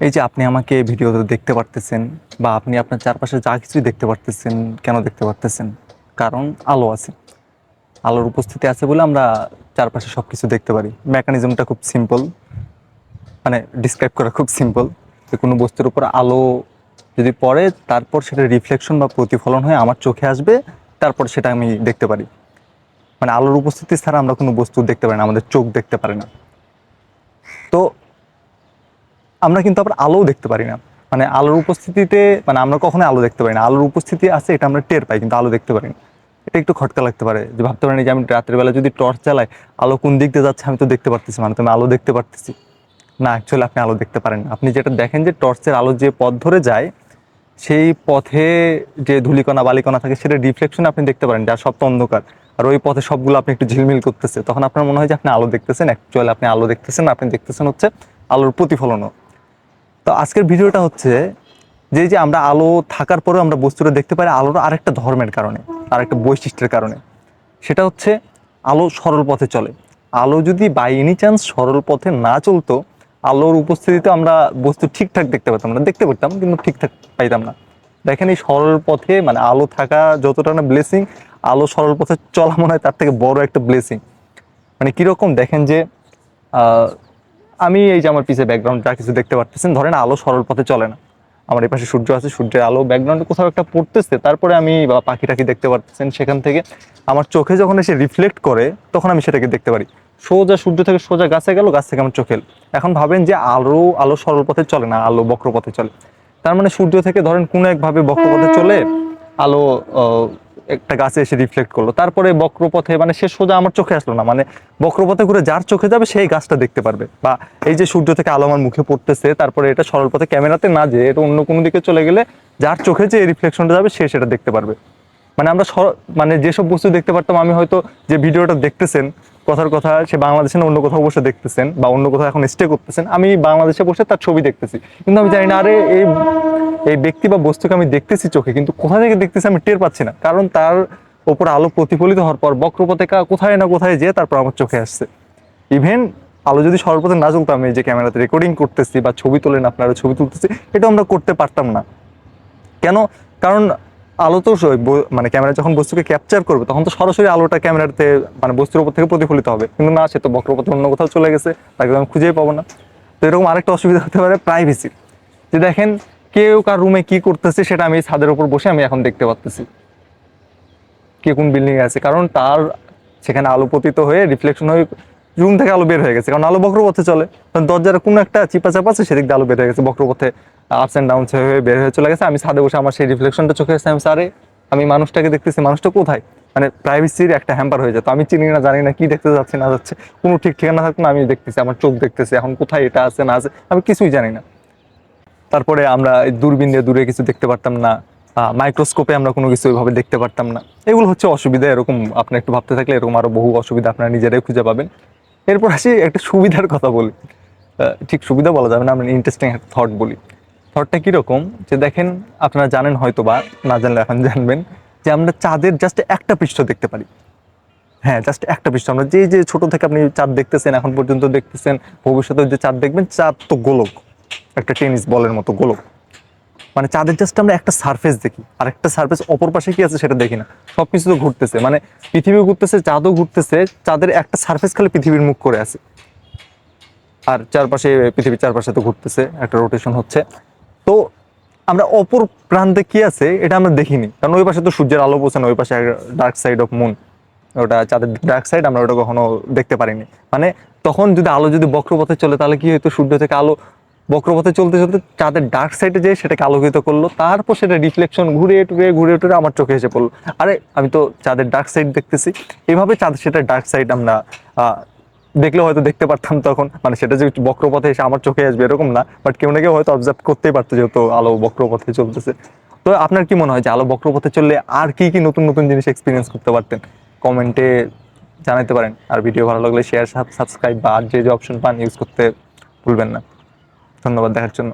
এই যে আপনি আমাকে ভিডিওতে দেখতে পারতেছেন বা আপনি আপনার চারপাশে যা কিছুই দেখতে পারতেছেন, কেন দেখতে পারতেছেন? কারণ আলো আছে। আলোর উপস্থিতি আছে বলে আমরা চারপাশে সবকিছু দেখতে পারি। মেকানিজমটা খুব সিম্পল, মানে ডিসক্রাইব করা খুব সিম্পল। যে কোনো বস্তুর উপর আলো যদি পড়ে, তারপর সেটা রিফ্লেকশন বা প্রতিফলন হয়ে আমার চোখে আসবে, তারপর সেটা আমি দেখতে পারি। মানে আলোর উপস্থিতি ছাড়া আমরা কোনো বস্তু দেখতে পারি না, আমাদের চোখ দেখতে পারে না। তো আমরা কিন্তু আবার আলোও দেখতে পারি না। মানে আলোর উপস্থিতিতে মানে আমরা কখনোই আলো দেখতে পারি না। আলোর উপস্থিতি আছে এটা আমরা টের পাই, কিন্তু আলো দেখতে পারি না। এটা একটু খটকা লাগতে পারে, যে ভাবতে পারেন যে আমি রাতের বেলা যদি টর্চ চালাই, আলো কোন দিক দিয়ে যাচ্ছে আমি তো দেখতে পারতেছি, মানে তুমি আলো দেখতে পারতেছি না। অ্যাকচুয়ালি আপনি আলো দেখতে পারেন না। আপনি যেটা দেখেন যে টর্চের আলো যে পথ ধরে যায়, সেই পথে যে ধূলিকণা বালিকণা থাকে সেটা রিফ্লেকশন আপনি দেখতে পারেন, যার সব তো অন্ধকার। আর ওই পথে সবগুলো আপনি একটু ঝিলমিল করতেছে, তখন আপনার মনে হয় যে আপনি আলো দেখতেছেন। অ্যাকচুয়ালি আপনি আলো দেখতেছেন না, আপনি দেখতেছেন হচ্ছে আলোর প্রতিফলনও। তো আজকের ভিডিওটা হচ্ছে যে এই যে আমরা আলো থাকার পরেও আমরা বস্তুটা দেখতে পারি আলোর আরেকটা ধর্মের কারণে, আরেকটা বৈশিষ্ট্যের কারণে। সেটা হচ্ছে আলো সরল পথে চলে। আলো যদি বাই এনি চান্স সরল পথে না চলতো, আলোর উপস্থিতিতে আমরা বস্তু ঠিকঠাক দেখতে পেতাম না, দেখতে পেতাম কিন্তু ঠিকঠাক পাইতাম না। দেখেন এই সরল পথে মানে আলো থাকা যতটা না ব্লেসিং, আলো সরল পথে চলা মনে হয় তার থেকে বড় একটা ব্লেসিং। মানে কিরকম দেখেন যে আহ, আমি এই যে আমার পিছে ব্যাকগ্রাউন্ড যা কিছু দেখতে পারতেছেন, ধরেন আলো সরল পথে চলে না। আমার এই পাশে সূর্য আছে, সূর্যের আলো ব্যাকগ্রাউন্ডে কোথাও একটা পড়তেছে, তারপরে আমি বা পাখি টাখি দেখতে পারতেছেন, সেখান থেকে আমার চোখে যখন এসে রিফ্লেক্ট করে তখন আমি সেটাকে দেখতে পারি। সোজা সূর্য থেকে সোজা গাছে গেল, গাছ থেকে আমার চোখে এলো। এখন ভাবেন যে আলো আলো সরল পথে চলে না, আলো বক্র পথে চলে। তার মানে সূর্য থেকে ধরেন কোনো একভাবে বক্রপথে চলে আলো একটা গাছে এসে রিফ্লেক্ট করলো, তারপরে বক্রপথে মানে সে সোজা আমার চোখে আসলো না, মানে বক্রপথে ঘুরে যার চোখে যাবে সেই গাছটা দেখতে পারবে। বা এই যে সূর্য থেকে আলো আমার মুখে পড়তেছে, তারপরে এটা সরল পথে ক্যামেরাতে না যে এটা অন্য কোনো দিকে চলে গেলে যার চোখে যে রিফ্লেকশনটা যাবে সে সেটা দেখতে পারবে। মানে আমরা মানে যেসব বস্তু দেখতে পারতাম, আমি হয়তো যে ভিডিওটা দেখতেছেন, কথার কথা সে বাংলাদেশে না অন্য কোথাও বসে দেখতেছেন বা অন্য কোথাও এখন স্টে করতেছেন, আমি বাংলাদেশে বসে তার ছবি দেখতেছি, কিন্তু আমি জানি না আরে এই এই ব্যক্তি বা বস্তুকে আমি দেখতেছি চোখে, কিন্তু কোথা থেকে দেখতেছি আমি টের পাচ্ছি না, কারণ তার ওপর আলো প্রতিফলিত হওয়ার পর বক্রপথে কোথায় না কোথায় যেয়ে তারপর আমার চোখে আসছে। ইভেন আলো যদি সর্বপ্রথম না চলতো, আমি যে ক্যামেরাতে রেকর্ডিং করতেছি বা ছবি তোলেন আপনারা ছবি তুলতেছি, এটা আমরা করতে পারতাম না। কেন? কারণ আলো তো মানে ক্যামেরা যখন বস্তুকে ক্যাপচার করবে তখন তো সরাসরি আলোটা ক্যামেরাতে মানে বস্তুর উপর থেকে প্রতিফলিত হবে, কিন্তু না, সে তো বক্রপথে অন্য কোথাও চলে গেছে, তাকে আমি খুঁজেই পাবো না। তো এরকম আরেকটা অসুবিধা হতে পারে প্রাইভেসি। যে দেখেন কেউ কার রুমে কি করতেছে সেটা আমি ছাদের উপর বসে আমি এখন দেখতে পাচ্তেছি, কে কোন বিল্ডিং এ আছে, কারণ তার সেখানে আলো পতিত হয়ে রিফ্লেকশন হয়ে রুম থেকে আলো বের হয়ে গেছে, কারণ আলো বক্রপথে চলে। কারণ দরজার কোনো একটা চিপা চাপা আছে, সেদিক দিয়ে আলো বের হয়ে গেছে বক্রপথে, আপস অ্যান্ড ডাউন হয়ে বের হয়ে চলে গেছে। আমি ছাদে বসে আমার সেই রিফ্লেকশনটা চোখে আসছে, আমি সারে আমি মানুষটাকে দেখতেছি, মানুষটা কোথায়? মানে প্রাইভেসির একটা হ্যাম্পার হয়ে যেত। আমি চিনি না জানি না কি দেখতে যাচ্ছে না যাচ্ছে, কোনো ঠিক ঠিকানা থাকতো না, আমি দেখতেছি আমার চোখ দেখতেছে এখন কোথায় এটা আছে না আছে, আমি কিছুই জানি না। তারপরে আমরা দূরবীন দিয়ে দূরে কিছু দেখতে পারতাম না, মাইক্রোস্কোপে আমরা কোনো কিছু ওইভাবে দেখতে পারতাম না। এগুলো হচ্ছে অসুবিধা। এরকম আপনি একটু ভাবতে থাকলে এরকম আরো বহু অসুবিধা আপনারা নিজেরাই খুঁজে পাবেন। এরপর আসি একটা সুবিধার কথা বলি। ঠিক সুবিধা বলা যাবে না, আমরা ইন্টারেস্টিং একটা থট বলি। থটটা কিরকম, যে দেখেন আপনারা জানেন হয়তো বা না জানলে এখন জানবেন, যে আমরা চাঁদের জাস্ট একটা পৃষ্ঠ দেখতে পারি। হ্যাঁ, জাস্ট একটা পৃষ্ঠ। আমরা যে যে ছোট থেকে আপনি চাঁদ দেখতেছেন, এখন পর্যন্ত দেখতেছেন, ভবিষ্যতে যে চাঁদ দেখবেন, চাঁদ তো গোলক, একটা টেনিস বলের মতো গোলক। মানে চাঁদের জাস্ট আমরা একটা সারফেস দেখি, আর একটা সারফেস অপর পাশে কি আছে সেটা দেখি না। সবকিছু তো ঘুরতেছে, মানে পৃথিবীও ঘুরতেছে, চাঁদও ঘুরতেছে, চাঁদের একটা সারফেস খালি পৃথিবীর মুখ করে আছে, আর চারপাশে পৃথিবীর চারপাশে তো ঘুরতেছে, একটা রোটেশন হচ্ছে। তো আমরা অপর প্রান্তে কি আছে এটা আমরা দেখিনি, কারণ ওই পাশে তো সূর্যের আলো পৌঁছে না, ওই পাশে ডার্ক সাইড অফ মুন, ওটা চাঁদের ডার্ক সাইড, আমরা ওটা কখনো দেখতে পারিনি। মানে তখন যদি আলো যদি বক্রপথে চলে, তাহলে কি হতো, সূর্য থেকে আলো বক্রপথে চলতে চলতে চাঁদের ডার্ক সাইডে যেয়ে সেটাকে আলোকিত করলো, তারপর সেটা রিফ্লেকশন ঘুরে টুরে আমার চোখে এসে পড়লো। আরে আমি তো চাঁদের ডার্ক সাইড দেখতেছি। এইভাবে চাঁদ সেটা ডার্ক সাইড আমরা দেখলে হয়তো দেখতে পারতাম তখন, মানে সেটা যে বক্রপথে এসে আমার চোখে আসবে এরকম না, বাট কেউ না কেউ হয়তো অবজার্ভ করতেই পারতো, যেহেতু আলো বক্রপথে চলতেছে। তো আপনার কি মনে হয় যে আলো বক্রপথে চললে আর কি কি নতুন নতুন জিনিস এক্সপিরিয়েন্স করতে পারতেন? কমেন্টে জানাতে পারেন। আর ভিডিও ভালো লাগলে শেয়ার, সাবস্ক্রাইব বা আর যে যে অপশন পান ইউজ করতে ভুলবেন না। ধন্যবাদ দেখার জন্য।